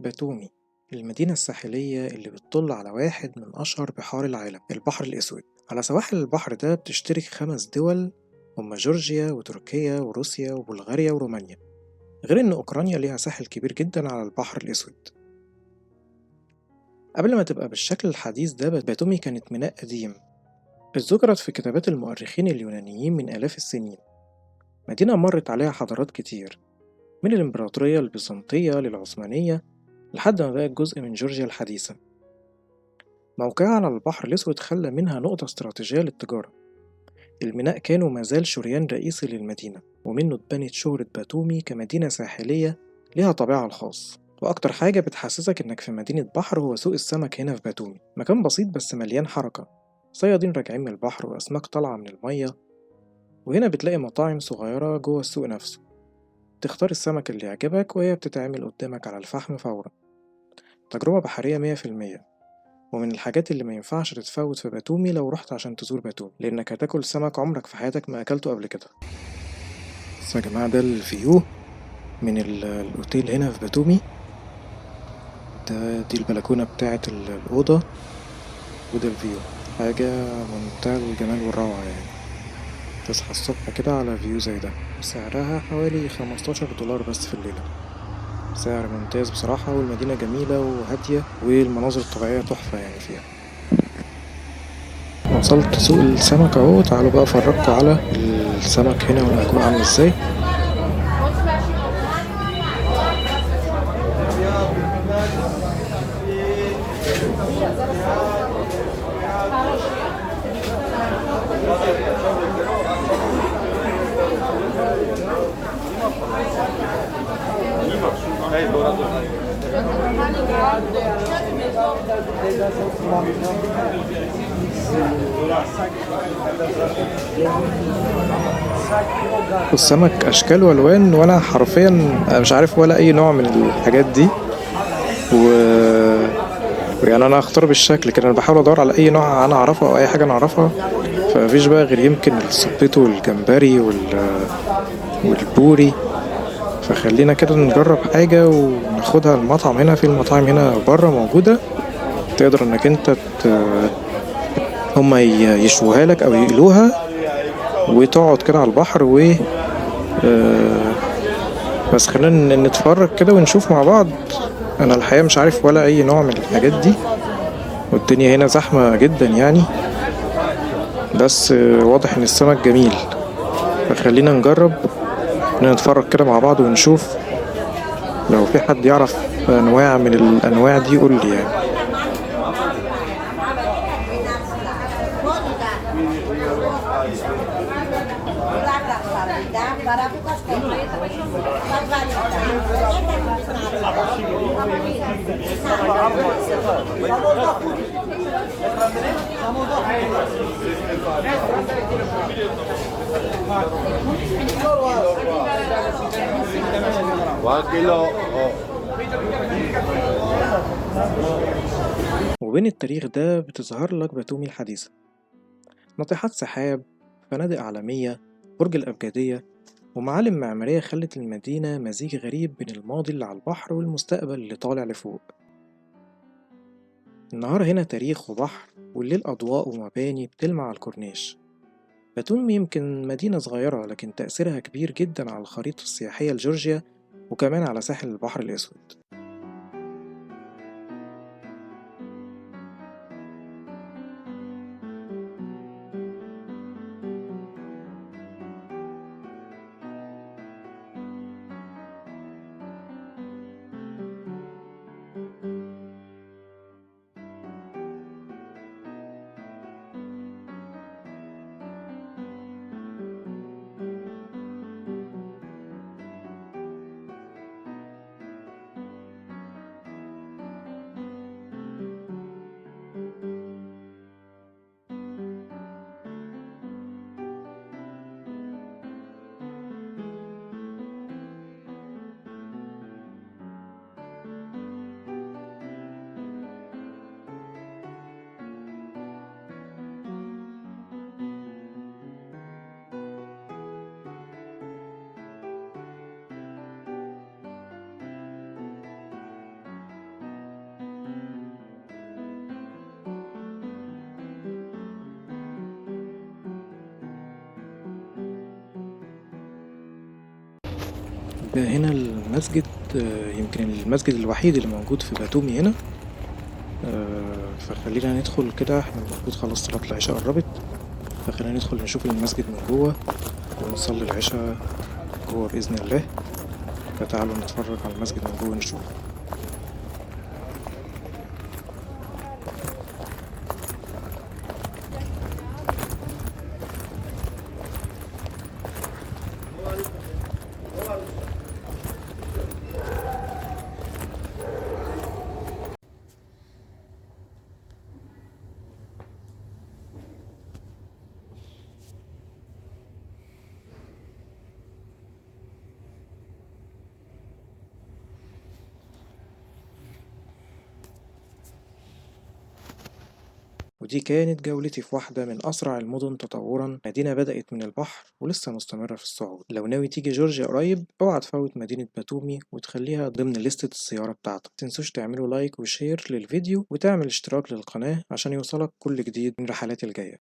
باتومي، المدينة الساحلية اللي بتطل على واحد من أشهر بحار العالم، البحر الأسود. على سواحل البحر ده بتشترك 5 دول، هما جورجيا وتركيا وروسيا وبلغاريا ورومانيا، غير إن أوكرانيا ليها ساحل كبير جدا على البحر الأسود. قبل ما تبقى بالشكل الحديث ده، باتومي كانت ميناء قديم اتذكرت في كتابات المؤرخين اليونانيين من آلاف السنين. مدينة مرت عليها حضارات كتير، من الإمبراطورية البيزنطية للعثمانية لحد ما بقت جزء من جورجيا الحديثة. موقعها على البحر الأسود خلى منها نقطة استراتيجية للتجارة. الميناء كان وما زال شريان رئيسي للمدينة، ومنه اتبنت شهرة باتومي كمدينة ساحلية ليها طابعها الخاص. وأكتر حاجة بتحسسك إنك في مدينة بحر هو سوق السمك هنا في باتومي، مكان بسيط بس مليان حركة، صيادين راجعين من البحر وأسماك طالعة من المية. وهنا بتلاقي مطاعم صغيرة جوه السوق نفسه، تختار السمك اللي يعجبك وهي بتتعمل قدامك على الفحم فورا. تجربة بحرية 100%، ومن الحاجات اللي ما ينفعش تتفوت في باتومي لو رحت عشان تزور باتومي، لأنك هتاكل سمك عمرك في حياتك ما أكلته قبل كده. بس يا جماعة، ده الفيو من الأوتيل هنا في باتومي. دي البلكونة بتاعة الأوضة، وده الفيو. حاجة منتهى الجمال والروعة يعني. تصحى الصبح كده على فيو زي ده. سعرها حوالي $15 بس في الليلة. سعر ممتاز بصراحة، والمدينة جميلة وهادية، والمناظر الطبيعية تحفة يعني فيها. وصلت سوق السمك اهو، تعالوا بقى افرجكم على السمك هنا والاجواء عامله ازاي. السمك اشكال والوان، وانا حرفيا مش عارف ولا اي نوع من الحاجات دي. و يعني انا اختار بالشكل كده، انا بحاول ادور على اي نوع انا اعرفه او اي حاجه انا اعرفها. فمفيش بقى غير يمكن الصبيط والجمبري والبوري. فخلينا كده نجرب حاجه وناخدها المطعم هنا. في المطاعم هنا بره موجوده، تقدر انك انت هما يشوها لك او يقلوها، وتقعد كده على البحر آه، بس خلينا نتفرج كده ونشوف مع بعض. انا الحقيقة مش عارف ولا اي نوع من الحاجات دي، والدنيا هنا زحمة جدا يعني. بس واضح ان السمك جميل، فخلينا نجرب نتفرج كده مع بعض ونشوف. لو في حد يعرف انواع من الانواع دي قول لي يعني. وبين التاريخ ده بتظهر لك باتومي الحديثة، ناطحات سحاب، فنادق عالمية، برج الأبجدية، ومعالم معمارية خلت المدينة مزيج غريب بين الماضي اللي على البحر والمستقبل اللي طالع لفوق. النهار هنا تاريخ وبحر، والليل أضواء ومباني بتلمع على الكورنيش. باتوم يمكن مدينة صغيرة، لكن تأثيرها كبير جدا على الخريطة السياحية لجورجيا، وكمان على ساحل البحر الأسود. هنا المسجد، يمكن المسجد الوحيد اللي موجود في باتومي هنا. فخلينا ندخل كده، احنا المفروض خلاص صلاة العشاء قربت، فخلينا ندخل نشوف المسجد من جوه ونصلي العشاء جوه بإذن الله. فتعالوا نتفرج على المسجد من جوه نشوف. ودي كانت جولتي في واحدة من أسرع المدن تطورا، مدينة بدأت من البحر ولسه مستمرة في الصعود. لو ناوي تيجي جورجيا قريب اوعى تفوت مدينة باتومي وتخليها ضمن لستة الزيارة بتاعتك. متنسوش تعملوا لايك وشير للفيديو وتعمل اشتراك للقناة عشان يوصلك كل جديد من رحلاتي الجاية.